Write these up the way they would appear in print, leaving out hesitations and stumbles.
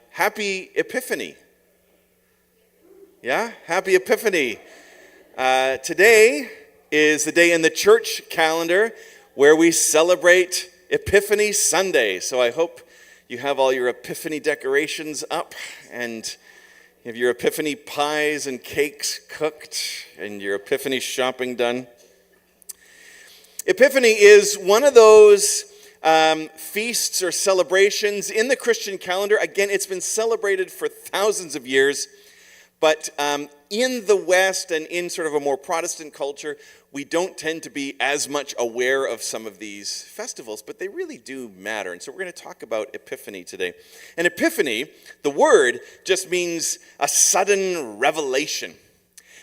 Happy Epiphany. Yeah, happy Epiphany. Today is the day in the church calendar where we celebrate Epiphany Sunday. So I hope you have all your Epiphany decorations up and you have your Epiphany pies and cakes cooked and your Epiphany shopping done. Epiphany is one of those feasts or celebrations in the Christian calendar. Again, it's been celebrated for thousands of years, but in the West and in sort of a more Protestant culture, we don't tend to be as much aware of some of these festivals, but they really do matter. And so we're going to talk about Epiphany today. And Epiphany, the word, just means a sudden revelation.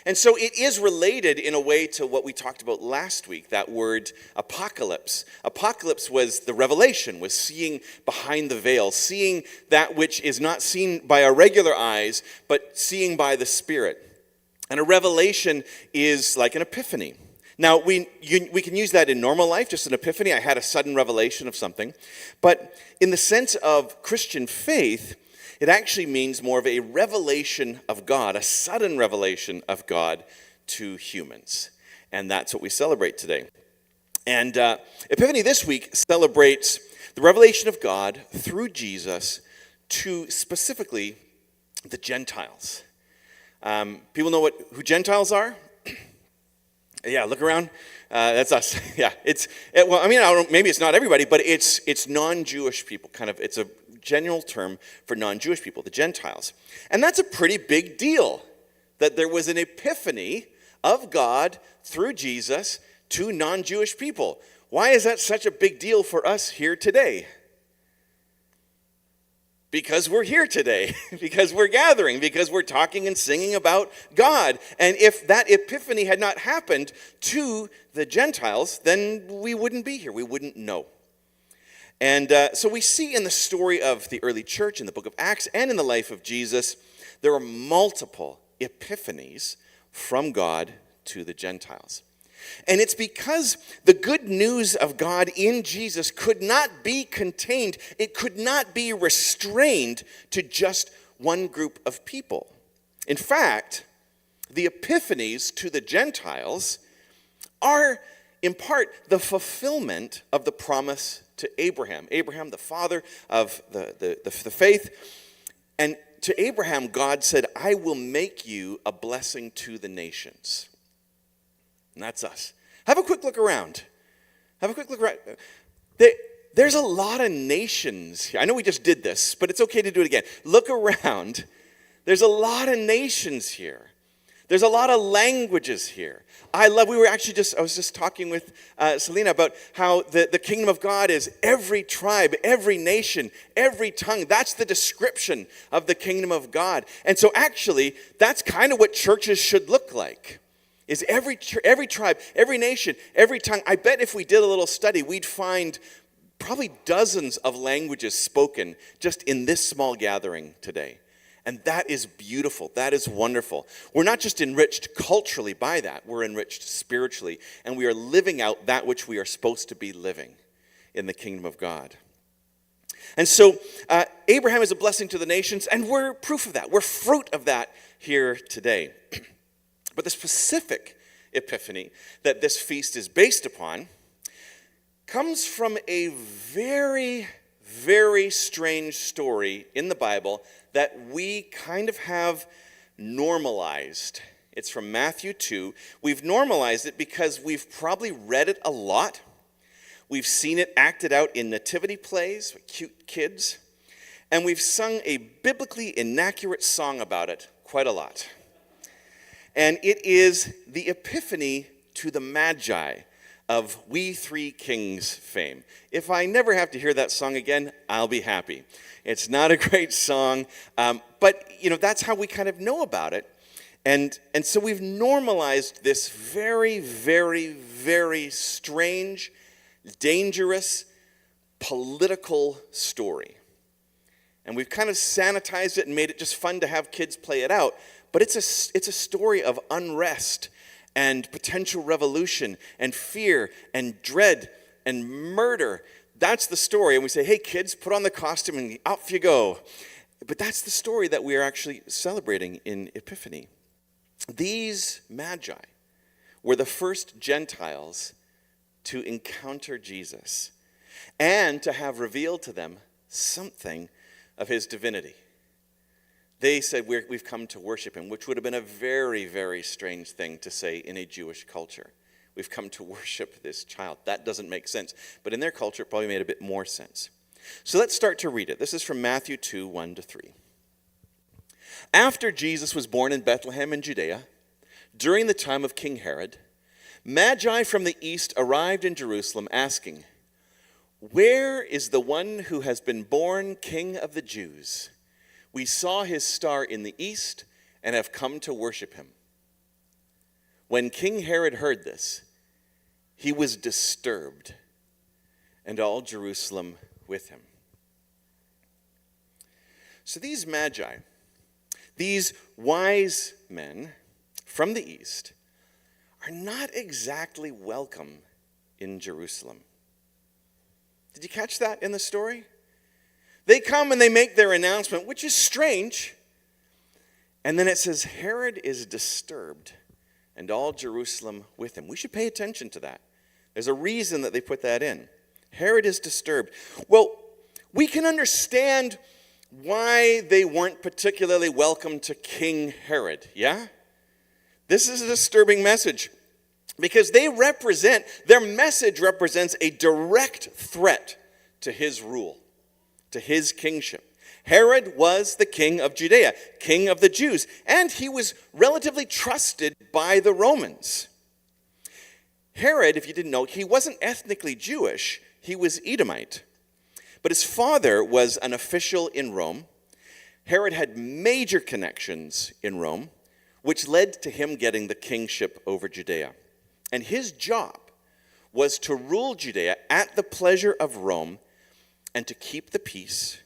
And so it is related in a way to what we talked about last week, that word apocalypse. Apocalypse was the revelation, was seeing behind the veil, seeing that which is not seen by our regular eyes, but seeing by the Spirit. And a revelation is like an epiphany. Now, we can use that in normal life, just an epiphany. I had a sudden revelation of something. But in the sense of Christian faith, it actually means more of a revelation of God, a sudden revelation of God to humans. And that's what we celebrate today. And Epiphany this week celebrates the revelation of God through Jesus to specifically the Gentiles. People know who Gentiles are? Yeah, look around. That's us. Yeah, maybe it's not everybody, but it's non-Jewish people. It's a general term for non-Jewish people, the Gentiles. And that's a pretty big deal, that there was an epiphany of God through Jesus to non-Jewish people. Why is that such a big deal for us here today? Because we're here today, because we're gathering, because we're talking and singing about God. And if that epiphany had not happened to the Gentiles, then we wouldn't be here. We wouldn't know. And so we see in the story of the early church, in the book of Acts, and in the life of Jesus, there are multiple epiphanies from God to the Gentiles. And it's because the good news of God in Jesus could not be contained. It could not be restrained to just one group of people. In fact, the epiphanies to the Gentiles are, in part, the fulfillment of the promise to Abraham. Abraham, the father of the faith. And to Abraham, God said, I will make you a blessing to the nations. And that's us. Have a quick look around. There's a lot of nations here. I know we just did this, but it's okay to do it again. Look around. There's a lot of nations here. There's a lot of languages here. I was just talking with Selena about how the kingdom of God is every tribe, every nation, every tongue. That's the description of the kingdom of God. And so actually, that's kind of what churches should look like. Is every tribe, every nation, every tongue. I bet if we did a little study, we'd find probably dozens of languages spoken just in this small gathering today. And that is beautiful. That is wonderful. We're not just enriched culturally by that. We're enriched spiritually. And we are living out that which we are supposed to be living in the kingdom of God. And so Abraham is a blessing to the nations, and we're proof of that. We're fruit of that here today. But the specific epiphany that this feast is based upon comes from a very, very strange story in the Bible that we kind of have normalized. It's from Matthew 2. We've normalized it because we've probably read it a lot. We've seen it acted out in nativity plays with cute kids. And we've sung a biblically inaccurate song about it quite a lot. And it is the epiphany to the Magi of We Three Kings fame. If I never have to hear that song again, I'll be happy. It's not a great song, but that's how we kind of know about it. And so we've normalized this very, very, very strange, dangerous, political story. And we've kind of sanitized it and made it just fun to have kids play it out. But it's a story of unrest and potential revolution and fear and dread and murder. That's the story. And we say, hey, kids, put on the costume and off you go. But that's the story that we are actually celebrating in Epiphany. These Magi were the first Gentiles to encounter Jesus and to have revealed to them something of his divinity. They said, we've come to worship him, which would have been a very, very strange thing to say in a Jewish culture. We've come to worship this child. That doesn't make sense. But in their culture, it probably made a bit more sense. So let's start to read it. This is from Matthew 2, 1-3. After Jesus was born in Bethlehem in Judea, during the time of King Herod, Magi from the east arrived in Jerusalem asking, "Where is the one who has been born King of the Jews? We saw his star in the east and have come to worship him." When King Herod heard this, he was disturbed, and all Jerusalem with him. So these Magi, these wise men from the east, are not exactly welcome in Jerusalem. Did you catch that in the story? They come and they make their announcement, which is strange. And then it says, Herod is disturbed, and all Jerusalem with him. We should pay attention to that. There's a reason that they put that in. Herod is disturbed. Well, we can understand why they weren't particularly welcome to King Herod, yeah? This is a disturbing message because their message represents a direct threat to his rule, to his kingship. Herod was the king of Judea, king of the Jews, and he was relatively trusted by the Romans. Herod, if you didn't know, he wasn't ethnically Jewish, he was Edomite. But his father was an official in Rome. Herod had major connections in Rome, which led to him getting the kingship over Judea. And his job was to rule Judea at the pleasure of Rome and to keep the peace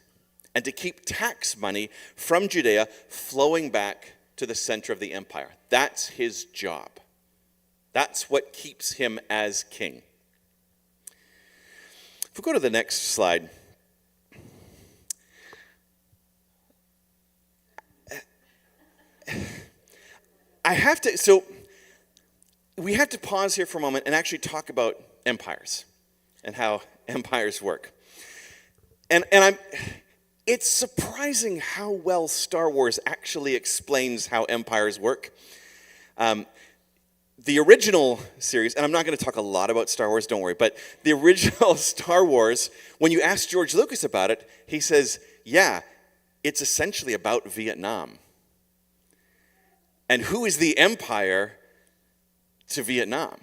and to keep tax money from Judea flowing back to the center of the empire. That's his job. That's what keeps him as king. If we go to the next slide. We have to pause here for a moment and actually talk about empires and how empires work. It's surprising how well Star Wars actually explains how empires work. The original series, and I'm not going to talk a lot about Star Wars, don't worry, but the original Star Wars, when you ask George Lucas about it, he says, yeah, it's essentially about Vietnam. And who is the empire to Vietnam?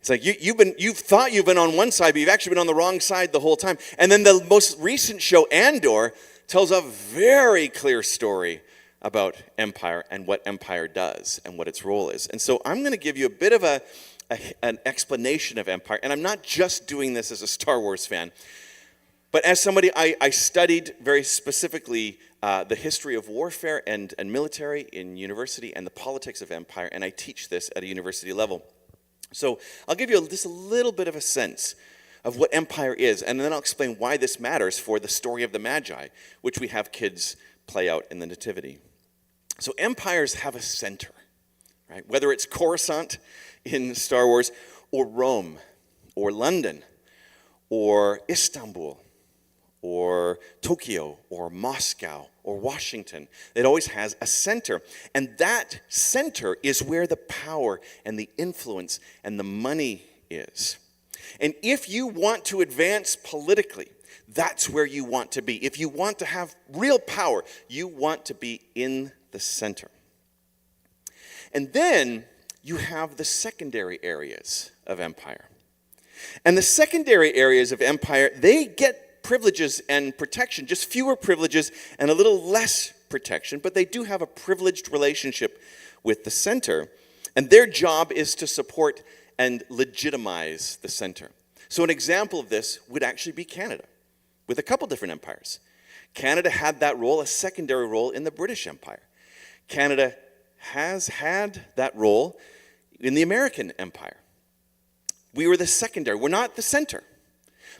It's like you've thought you've been on one side, but you've actually been on the wrong side the whole time. And then the most recent show, Andor, tells a very clear story about empire and what empire does and what its role is. And so I'm going to give you a bit of an explanation of empire. And I'm not just doing this as a Star Wars fan, but as somebody, I studied very specifically the history of warfare and military in university and the politics of empire, and I teach this at a university level. So I'll give you just a little bit of a sense of what empire is, and then I'll explain why this matters for the story of the Magi, which we have kids play out in the Nativity. So empires have a center, right? Whether it's Coruscant in Star Wars, or Rome, or London, or Istanbul, or Tokyo, or Moscow, or Washington. It always has a center. And that center is where the power and the influence and the money is. And if you want to advance politically, that's where you want to be. If you want to have real power, you want to be in the center. And then you have the secondary areas of empire. And the secondary areas of empire, they get privileges and protection, just fewer privileges and a little less protection, but they do have a privileged relationship with the center. And their job is to support and legitimize the center. So an example of this would actually be Canada, with a couple different empires. Canada had that role, a secondary role in the British Empire. Canada has had that role in the American Empire. We were the secondary. We're not the center,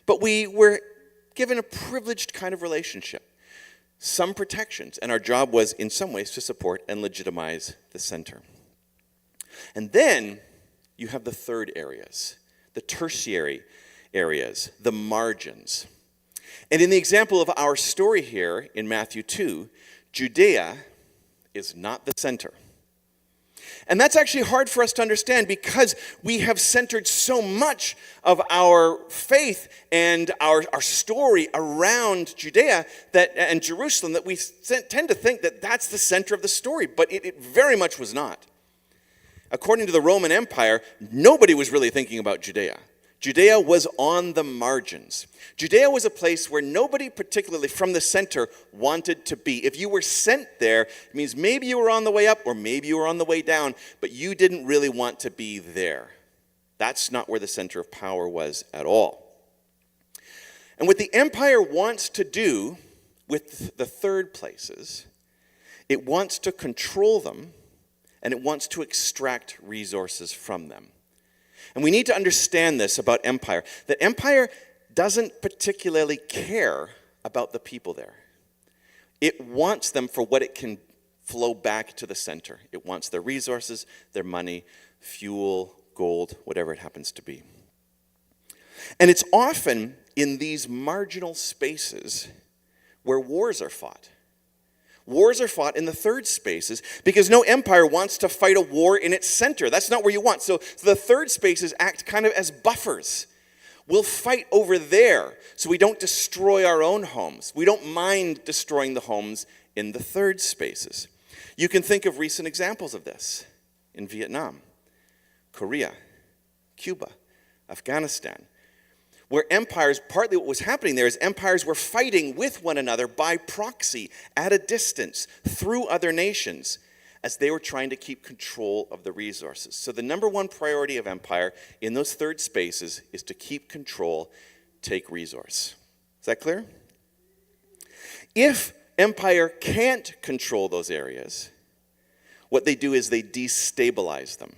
but we were given a privileged kind of relationship. some protections, and our job was, in some ways, to support and legitimize the center. And then you have the third areas, the tertiary areas, the margins. And in the example of our story here in Matthew 2, Judea is not the center. And that's actually hard for us to understand because we have centered so much of our faith and our story around Judea and Jerusalem that we tend to think that that's the center of the story, but it very much was not. According to the Roman Empire, nobody was really thinking about Judea. Judea was on the margins. Judea was a place where nobody, particularly from the center, wanted to be. If you were sent there, it means maybe you were on the way up or maybe you were on the way down, but you didn't really want to be there. That's not where the center of power was at all. And what the empire wants to do with the third places, it wants to control them and it wants to extract resources from them. And we need to understand this about empire, that empire doesn't particularly care about the people there. It wants them for what it can flow back to the center. It wants their resources, their money, fuel, gold, whatever it happens to be. And it's often in these marginal spaces where wars are fought. Wars are fought in the third spaces because no empire wants to fight a war in its center. That's not where you want. So the third spaces act kind of as buffers. We'll fight over there so we don't destroy our own homes. We don't mind destroying the homes in the third spaces. You can think of recent examples of this in Vietnam, Korea, Cuba, Afghanistan, where empires, partly what was happening there is empires were fighting with one another by proxy, at a distance, through other nations, as they were trying to keep control of the resources. So the number one priority of empire in those third spaces is to keep control, take resource. Is that clear? If empire can't control those areas, what they do is they destabilize them.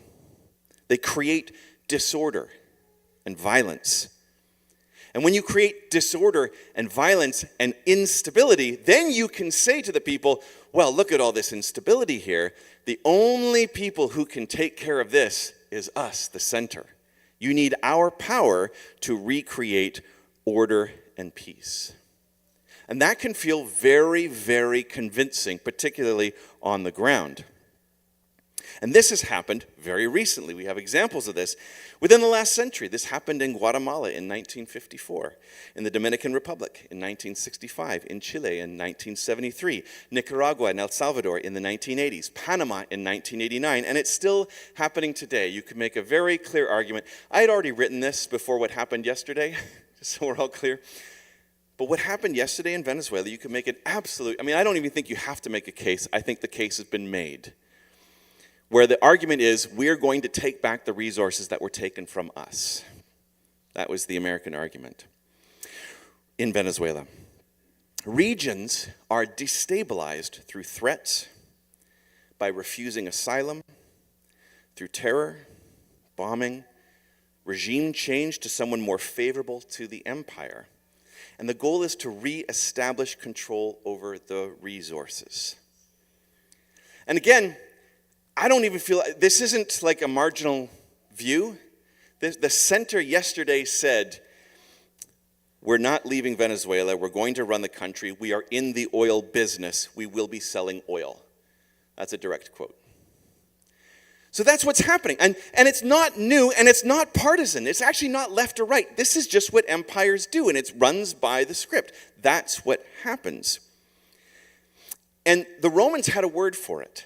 They create disorder and violence. And when you create disorder and violence and instability, then you can say to the people, well, look at all this instability here. The only people who can take care of this is us, the center. You need our power to recreate order and peace. And that can feel very, very convincing, particularly on the ground. And this has happened very recently. We have examples of this within the last century. This happened in Guatemala in 1954, in the Dominican Republic in 1965, in Chile in 1973, Nicaragua and El Salvador in the 1980s, Panama in 1989, and it's still happening today. You could make a very clear argument. I had already written this before what happened yesterday, just so we're all clear. But what happened yesterday in Venezuela, you could make an absolute, I don't even think you have to make a case. I think the case has been made, where the argument is we're going to take back the resources that were taken from us. That was the American argument in Venezuela. Regions are destabilized through threats, by refusing asylum, through terror, bombing, regime change to someone more favorable to the empire. And the goal is to reestablish control over the resources. And again, I don't even feel, this isn't like a marginal view. The center yesterday said, we're not leaving Venezuela, we're going to run the country, we are in the oil business, we will be selling oil. That's a direct quote. So that's what's happening. And it's not new and it's not partisan. It's actually not left or right. This is just what empires do, and it runs by the script. That's what happens. And the Romans had a word for it.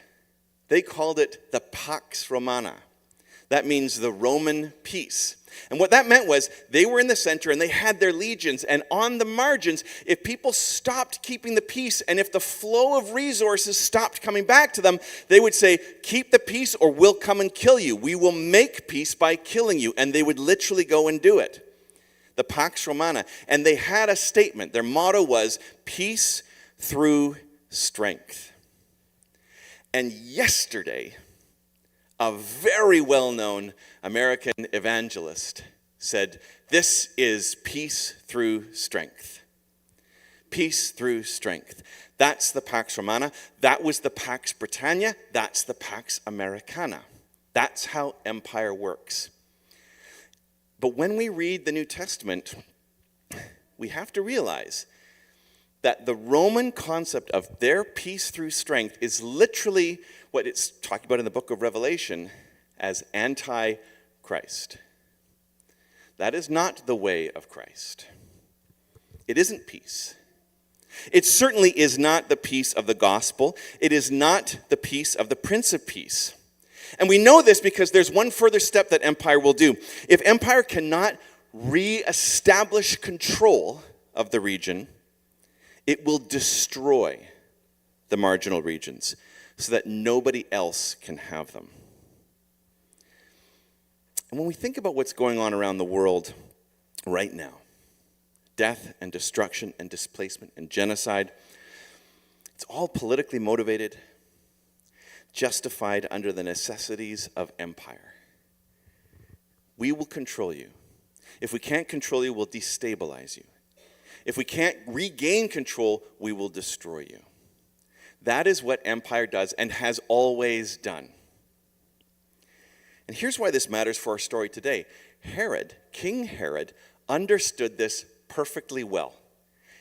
They called it the Pax Romana. That means the Roman peace. And what that meant was they were in the center and they had their legions. And on the margins, if people stopped keeping the peace and if the flow of resources stopped coming back to them, they would say, keep the peace or we'll come and kill you. We will make peace by killing you. And they would literally go and do it. The Pax Romana. And they had a statement. Their motto was peace through strength. And yesterday, a very well-known American evangelist said, this is peace through strength. Peace through strength. That's the Pax Romana. That was the Pax Britannia. That's the Pax Americana. That's how empire works. But when we read the New Testament, we have to realize that the Roman concept of their peace through strength is literally what it's talking about in the book of Revelation as anti-Christ. That is not the way of Christ. It isn't peace. It certainly is not the peace of the gospel. It is not the peace of the Prince of Peace. And we know this because there's one further step that empire will do. If empire cannot re-establish control of the region, it will destroy the marginal regions so that nobody else can have them. And when we think about what's going on around the world right now, death and destruction and displacement and genocide, it's all politically motivated, justified under the necessities of empire. We will control you. If we can't control you, we'll destabilize you. If we can't regain control, we will destroy you. That is what empire does and has always done. And here's why this matters for our story today. King Herod, understood this perfectly well.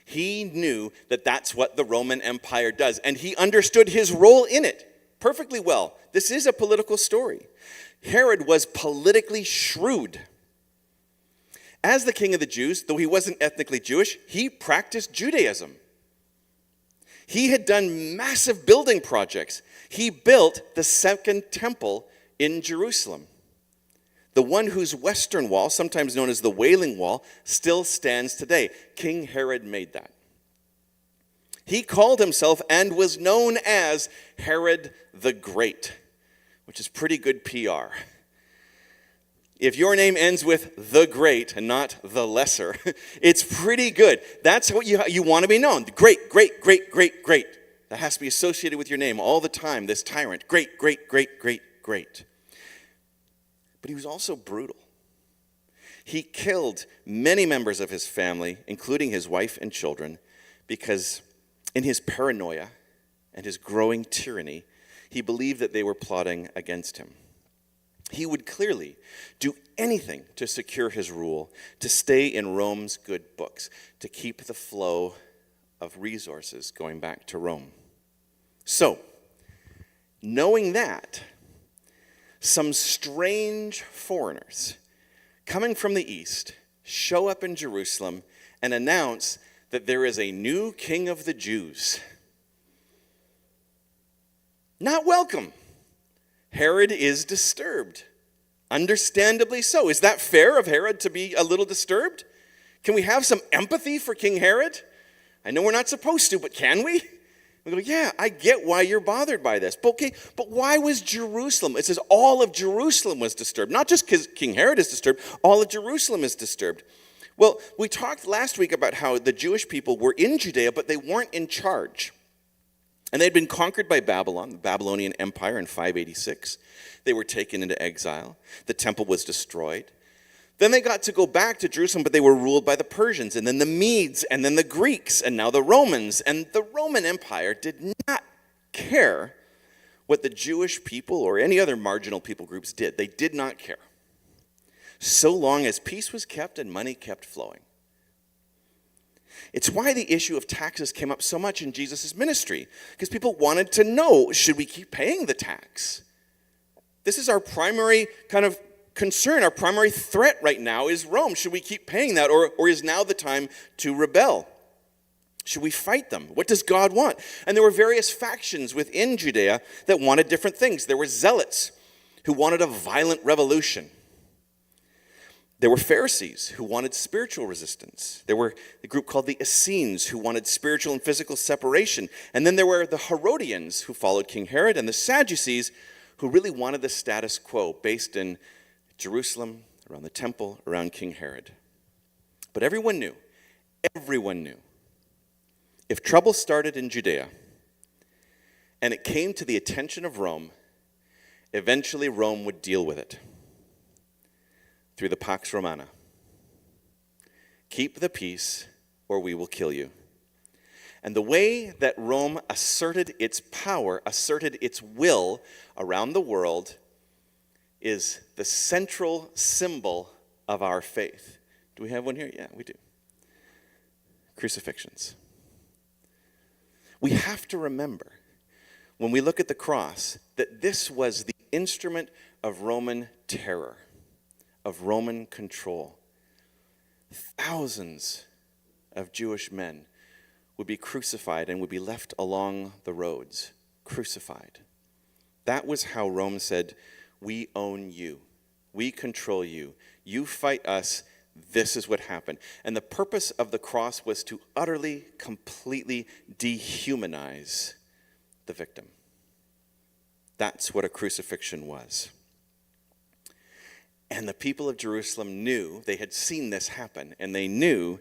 He knew that that's what the Roman Empire does, and he understood his role in it perfectly well. This is a political story. Herod was politically shrewd. As the king of the Jews, though he wasn't ethnically Jewish, he practiced Judaism. He had done massive building projects. He built the second temple in Jerusalem. The one whose western wall, sometimes known as the Wailing Wall, still stands today. King Herod made that. He called himself and was known as Herod the Great, which is pretty good PR. If your name ends with the Great and not the Lesser, it's pretty good. That's what you want to be known. Great, great, great, great, great. That has to be associated with your name all the time, this tyrant. Great, great, great, great, great. But he was also brutal. He killed many members of his family, including his wife and children, because in his paranoia and his growing tyranny, he believed that they were plotting against him. He would clearly do anything to secure his rule, to stay in Rome's good books, to keep the flow of resources going back to Rome. So, knowing that, some strange foreigners coming from the east show up in Jerusalem and announce that there is a new king of the Jews. Not welcome. Herod is disturbed. Understandably so. Is that fair of Herod to be a little disturbed? Can we have some empathy for King Herod? I know we're not supposed to, but can we? We go, yeah, I get why you're bothered by this. But okay, but why was Jerusalem? It says all of Jerusalem was disturbed. Not just because King Herod is disturbed, all of Jerusalem is disturbed. Well, we talked last week about how the Jewish people were in Judea, but they weren't in charge. And they'd been conquered by Babylon, the Babylonian Empire, in 586. They were taken into exile. The temple was destroyed. Then they got to go back to Jerusalem, but they were ruled by the Persians, and then the Medes, and then the Greeks, and now the Romans. And the Roman Empire did not care what the Jewish people or any other marginal people groups did. They did not care, so long as peace was kept and money kept flowing. It's why the issue of taxes came up so much in Jesus' ministry, because people wanted to know, should we keep paying the tax? This is our primary kind of concern, our primary threat right now is Rome. Should we keep paying that, or is now the time to rebel? Should we fight them? What does God want? And there were various factions within Judea that wanted different things. There were zealots who wanted a violent revolution. There were Pharisees who wanted spiritual resistance. There were the group called the Essenes who wanted spiritual and physical separation. And then there were the Herodians who followed King Herod, and the Sadducees who really wanted the status quo based in Jerusalem, around the temple, around King Herod. But everyone knew, if trouble started in Judea and it came to the attention of Rome, eventually Rome would deal with it through the Pax Romana. Keep the peace or we will kill you. And the way that Rome asserted its power, asserted its will around the world, is the central symbol of our faith. Do we have one here? Yeah, we do. Crucifixions. We have to remember, when we look at the cross, that this was the instrument of Roman terror, of Roman control. Thousands of Jewish men would be crucified and would be left along the roads, crucified. That was how Rome said, we own you. We control you. You fight us. This is what happened. And the purpose of the cross was to utterly, completely dehumanize the victim. That's what a crucifixion was. And the people of Jerusalem knew, they had seen this happen, and they knew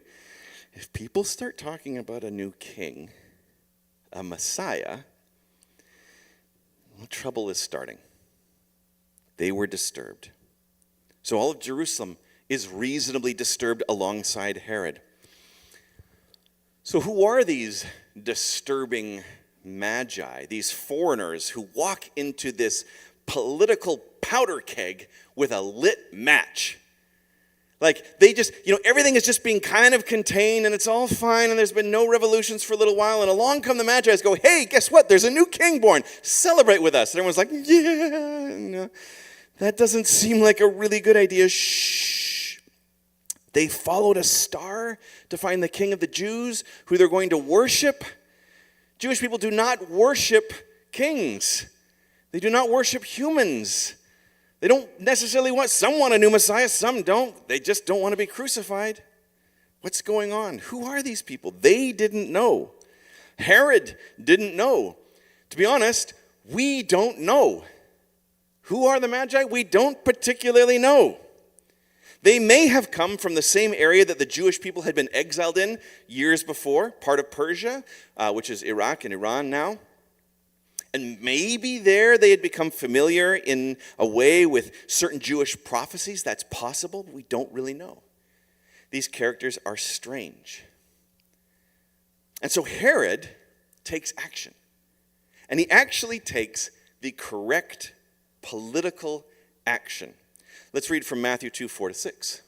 if people start talking about a new king, a Messiah, well, trouble is starting. They were disturbed. So all of Jerusalem is reasonably disturbed alongside Herod. So who are these disturbing Magi, these foreigners who walk into this political powder keg with a lit match? Like, they just, everything is just being kind of contained, and it's all fine, and there's been no revolutions for a little while, and along come the Magi go, hey, guess what? There's a new king born. Celebrate with us. And everyone's like, yeah, no, that doesn't seem like a really good idea. Shh. They followed a star to find the king of the Jews, who they're going to worship. Jewish people do not worship kings. They do not worship humans. They don't necessarily some want a new Messiah, some don't. They just don't want to be crucified. What's going on? Who are these people? They didn't know. Herod didn't know. To be honest, we don't know. Who are the Magi? We don't particularly know. They may have come from the same area that the Jewish people had been exiled in years before, part of Persia, which is Iraq and Iran now. And maybe there they had become familiar in a way with certain Jewish prophecies. That's possible, but we don't really know. These characters are strange. And so Herod takes action. And he actually takes the correct political action. Let's read from Matthew 2, 4-6.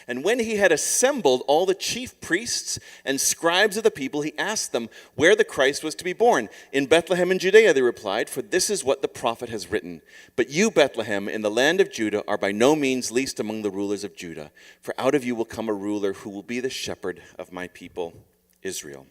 And when he had assembled all the chief priests and scribes of the people, he asked them where the Christ was to be born. In Bethlehem in Judea, they replied, for this is what the prophet has written. But you, Bethlehem, in the land of Judah, are by no means least among the rulers of Judah. For out of you will come a ruler who will be the shepherd of my people, Israel.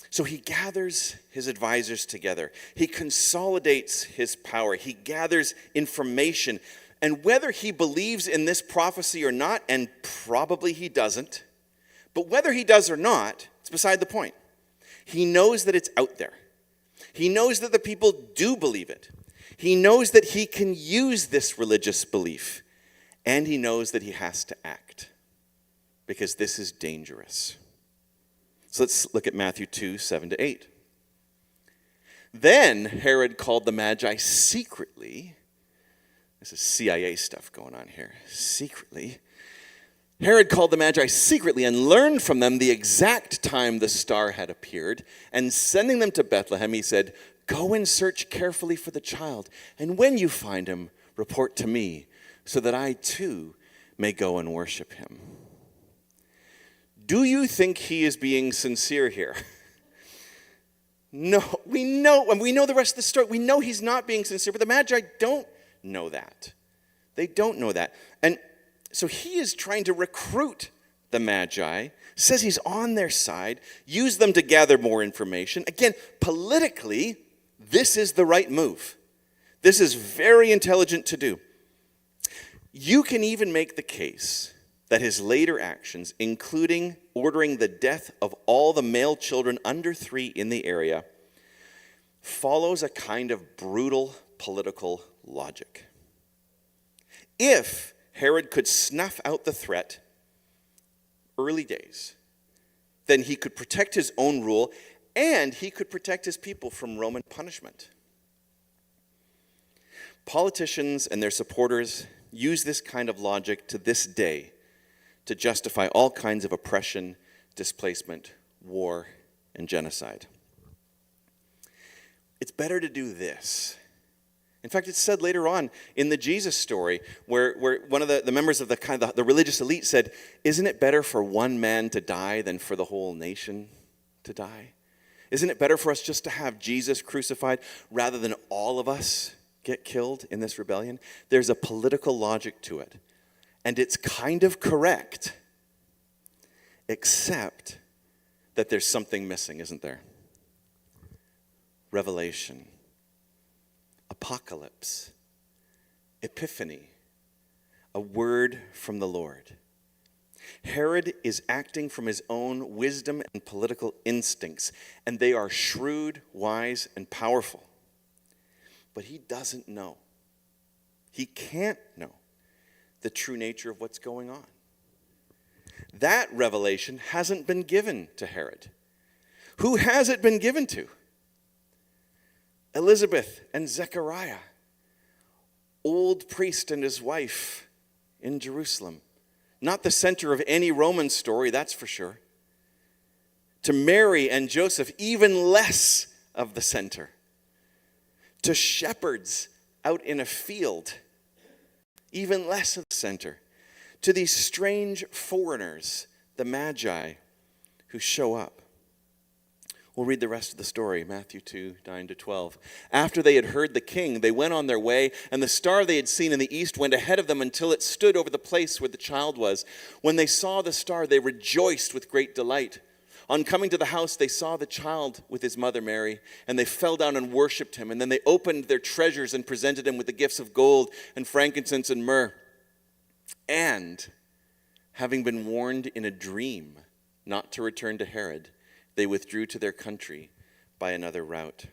So he gathers his advisors together. He consolidates his power. He gathers information. And whether he believes in this prophecy or not, and probably he doesn't, but whether he does or not, it's beside the point. He knows that it's out there. He knows that the people do believe it. He knows that he can use this religious belief. And he knows that he has to act, because this is dangerous. So let's look at Matthew 2, 7-8. Then Herod called the Magi secretly. This is CIA stuff going on here. Secretly. Herod called the Magi secretly and learned from them the exact time the star had appeared. And sending them to Bethlehem, he said, go and search carefully for the child. And when you find him, report to me, so that I too may go and worship him. Do you think he is being sincere here? No, we know, and we know the rest of the story. We know he's not being sincere, but the Magi don't know that. They don't know that. And so he is trying to recruit the Magi, says he's on their side, use them to gather more information. Again, politically, this is the right move. This is very intelligent to do. You can even make the case that his later actions, including ordering the death of all the male children under 3 in the area, follows a kind of brutal political logic. If Herod could snuff out the threat early days, then he could protect his own rule and he could protect his people from Roman punishment. Politicians and their supporters use this kind of logic to this day to justify all kinds of oppression, displacement, war, and genocide. It's better to do this. In fact, it's said later on in the Jesus story where one of the members of the religious elite said, "Isn't it better for one man to die than for the whole nation to die? Isn't it better for us just to have Jesus crucified rather than all of us get killed in this rebellion?" There's a political logic to it. And it's kind of correct, except that there's something missing, isn't there? Revelation, apocalypse, epiphany, a word from the Lord. Herod is acting from his own wisdom and political instincts, and they are shrewd, wise, and powerful. But he doesn't know. He can't know the true nature of what's going on. That revelation hasn't been given to Herod. Who has it been given to? Elizabeth and Zechariah, old priest and his wife in Jerusalem. Not the center of any Roman story, that's for sure. To Mary and Joseph, even less of the center. To shepherds out in a field, even less of the center. To these strange foreigners, the Magi, who show up. We'll read the rest of the story, Matthew 2, 9-12. After they had heard the king, they went on their way, and the star they had seen in the east went ahead of them until it stood over the place where the child was. When they saw the star, they rejoiced with great delight. On coming to the house, they saw the child with his mother Mary, and they fell down and worshipped him. And then they opened their treasures and presented him with the gifts of gold and frankincense and myrrh. And, having been warned in a dream not to return to Herod, they withdrew to their country by another route.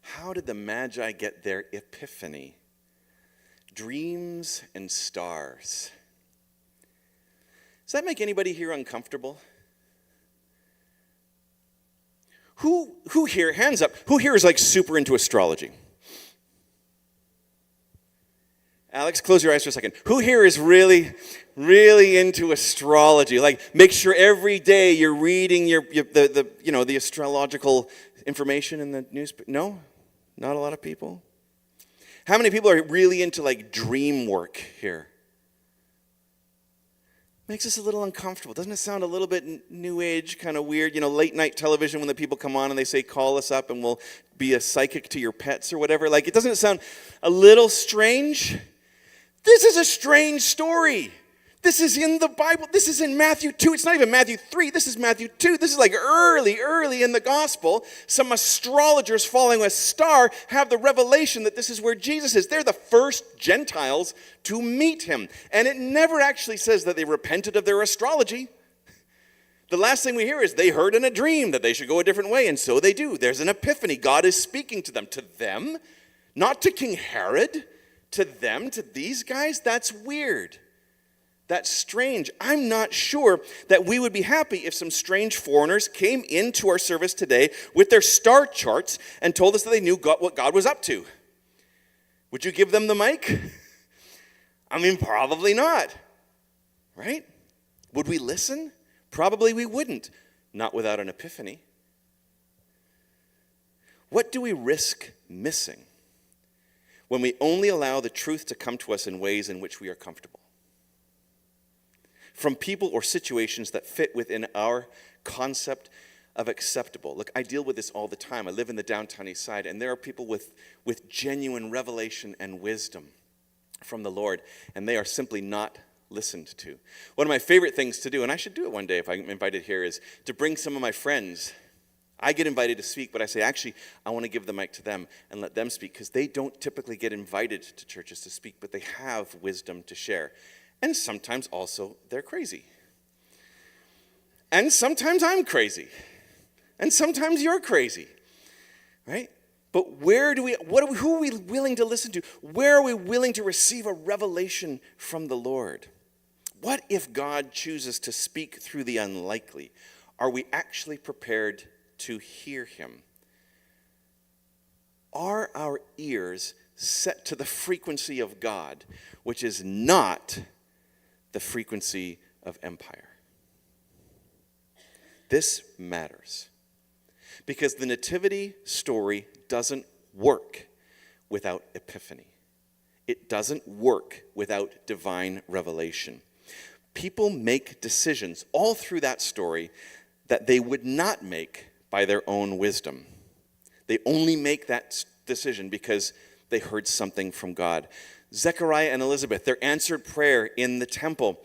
How did the Magi get their epiphany? Dreams and stars. Does that make anybody here uncomfortable? Who here, hands up, who here is like super into astrology? Alex, close your eyes for a second. Who here is really, really into astrology? Like, make sure every day you're reading the astrological information in the newspaper. No? Not a lot of people? How many people are really into like dream work here? Makes us a little uncomfortable. Doesn't it sound a little bit new age, kind of weird? Late night television when the people come on and they say, call us up and we'll be a psychic to your pets or whatever. Like, it doesn't sound a little strange? This is a strange story. This is in the Bible. This is in Matthew 2. It's not even Matthew 3. This is Matthew 2. This is like early in the gospel. Some astrologers following a star have the revelation that this is where Jesus is. They're the first Gentiles to meet him. And it never actually says that they repented of their astrology. The last thing we hear is they heard in a dream that they should go a different way, and so they do. There's an epiphany. God is speaking to them, not to King Herod. To them, to these guys, that's weird. That's strange. I'm not sure that we would be happy if some strange foreigners came into our service today with their star charts and told us that they knew what God was up to. Would you give them the mic? I mean, probably not. Right? Would we listen? Probably we wouldn't. Not without an epiphany. What do we risk missing when we only allow the truth to come to us in ways in which we are comfortable? From people or situations that fit within our concept of acceptable. Look, I deal with this all the time. I live in the downtown east side, and there are people with genuine revelation and wisdom from the Lord, and they are simply not listened to. One of my favorite things to do, and I should do it one day if I'm invited here, is to bring some of my friends. I get invited to speak, but I say, actually, I want to give the mic to them and let them speak, because they don't typically get invited to churches to speak, but they have wisdom to share. And sometimes also they're crazy. And sometimes I'm crazy. And sometimes you're crazy. Right? But who are we willing to listen to? Where are we willing to receive a revelation from the Lord? What if God chooses to speak through the unlikely? Are we actually prepared to hear him? Are our ears set to the frequency of God, which is not the frequency of empire? This matters because the nativity story doesn't work without epiphany. It doesn't work without divine revelation. People make decisions all through that story that they would not make by their own wisdom. They only make that decision because they heard something from God. Zechariah and Elizabeth, their answered prayer in the temple,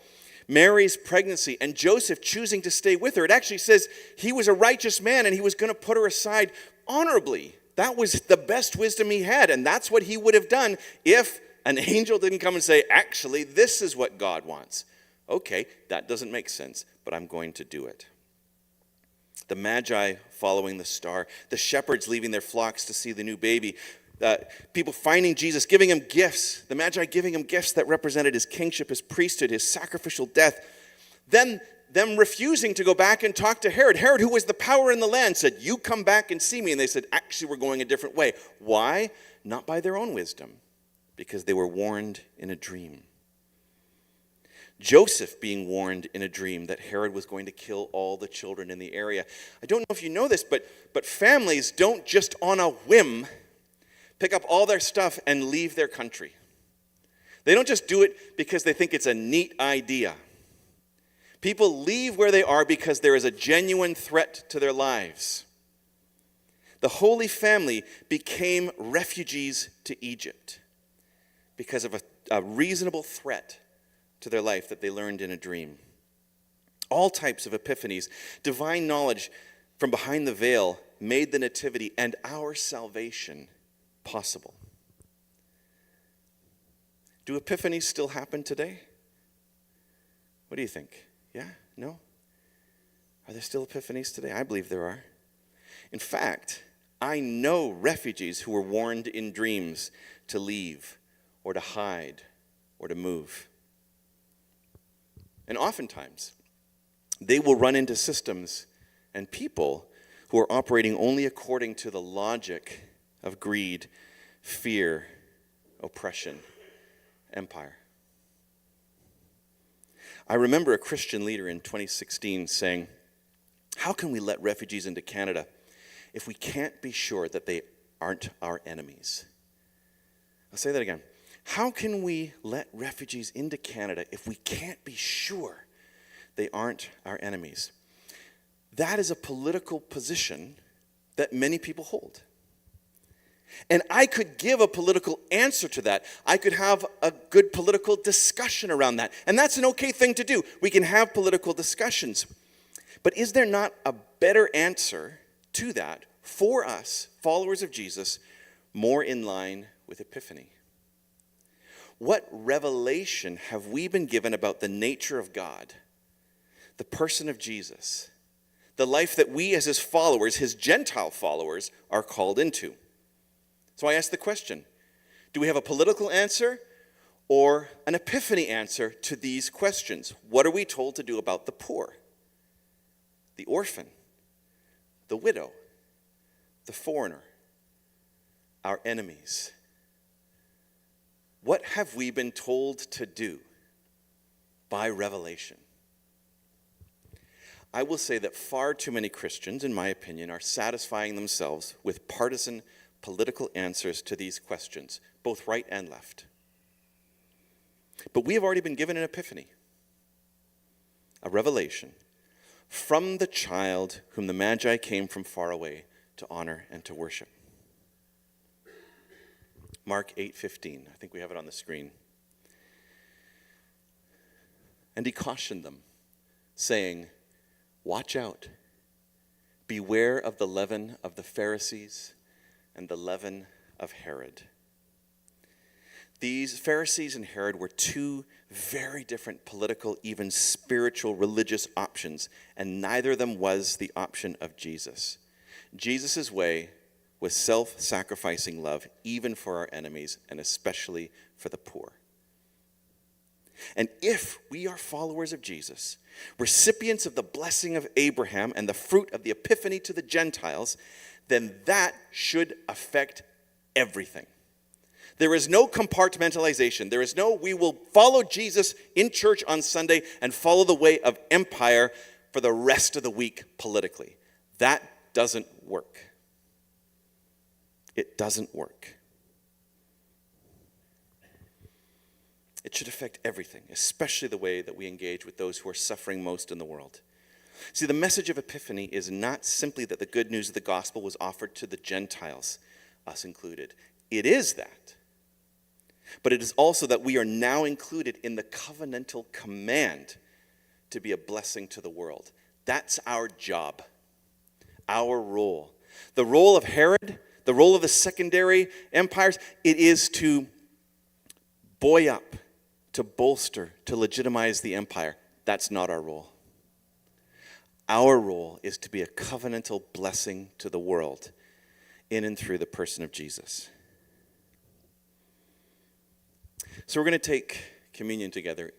Mary's pregnancy, and Joseph choosing to stay with her. It actually says he was a righteous man and he was going to put her aside honorably. That was the best wisdom he had, and that's what he would have done if an angel didn't come and say, actually, this is what God wants. Okay, that doesn't make sense, but I'm going to do it. The Magi following the star, the shepherds leaving their flocks to see the new baby, people finding Jesus, giving him gifts, the Magi giving him gifts that represented his kingship, his priesthood, his sacrificial death. Then them refusing to go back and talk to Herod. Herod, who was the power in the land, said, you come back and see me. And they said, actually, we're going a different way. Why? Not by their own wisdom, because they were warned in a dream. Joseph being warned in a dream that Herod was going to kill all the children in the area. I don't know if you know this, but families don't just on a whim pick up all their stuff and leave their country. They don't just do it because they think it's a neat idea. People leave where they are because there is a genuine threat to their lives. The Holy Family became refugees to Egypt because of a reasonable threat to their life that they learned in a dream. All types of epiphanies, divine knowledge from behind the veil made the nativity and our salvation possible. Do epiphanies still happen today? What do you think? Yeah? No? Are there still epiphanies today? I believe there are. In fact, I know refugees who were warned in dreams to leave or to hide or to move. And oftentimes, they will run into systems and people who are operating only according to the logic of greed, fear, oppression, empire. I remember a Christian leader in 2016 saying, how can we let refugees into Canada if we can't be sure that they aren't our enemies? I'll say that again. How can we let refugees into Canada if we can't be sure they aren't our enemies? That is a political position that many people hold. And I could give a political answer to that. I could have a good political discussion around that. And that's an okay thing to do. We can have political discussions. But is there not a better answer to that for us, followers of Jesus, more in line with Epiphany? What revelation have we been given about the nature of God, the person of Jesus, the life that we as his followers, his Gentile followers, are called into? So I ask the question, do we have a political answer or an epiphany answer to these questions? What are we told to do about the poor, the orphan, the widow, the foreigner, our enemies? What have we been told to do by revelation? I will say that far too many Christians, in my opinion, are satisfying themselves with partisan political answers to these questions, both right and left. But we have already been given an epiphany, a revelation from the child whom the Magi came from far away to honor and to worship. Mark 8:15. I think we have it on the screen. And he cautioned them, saying, watch out. Beware of the leaven of the Pharisees and the leaven of Herod. These Pharisees and Herod were two very different political, even spiritual, religious options, and neither of them was the option of Jesus. Jesus' way was self-sacrificing love, even for our enemies, and especially for the poor. And if we are followers of Jesus, recipients of the blessing of Abraham and the fruit of the epiphany to the Gentiles, then that should affect everything. There is no compartmentalization. There is no, we will follow Jesus in church on Sunday and follow the way of empire for the rest of the week politically. That doesn't work. It doesn't work. It should affect everything, especially the way that we engage with those who are suffering most in the world. See, the message of Epiphany is not simply that the good news of the gospel was offered to the Gentiles, us included. It is that. But it is also that we are now included in the covenantal command to be a blessing to the world. That's our job, our role. The role of Herod, the role of the secondary empires, it is to buoy up, to bolster, to legitimize the empire. That's not our role. Our role is to be a covenantal blessing to the world in and through the person of Jesus. So we're going to take communion together.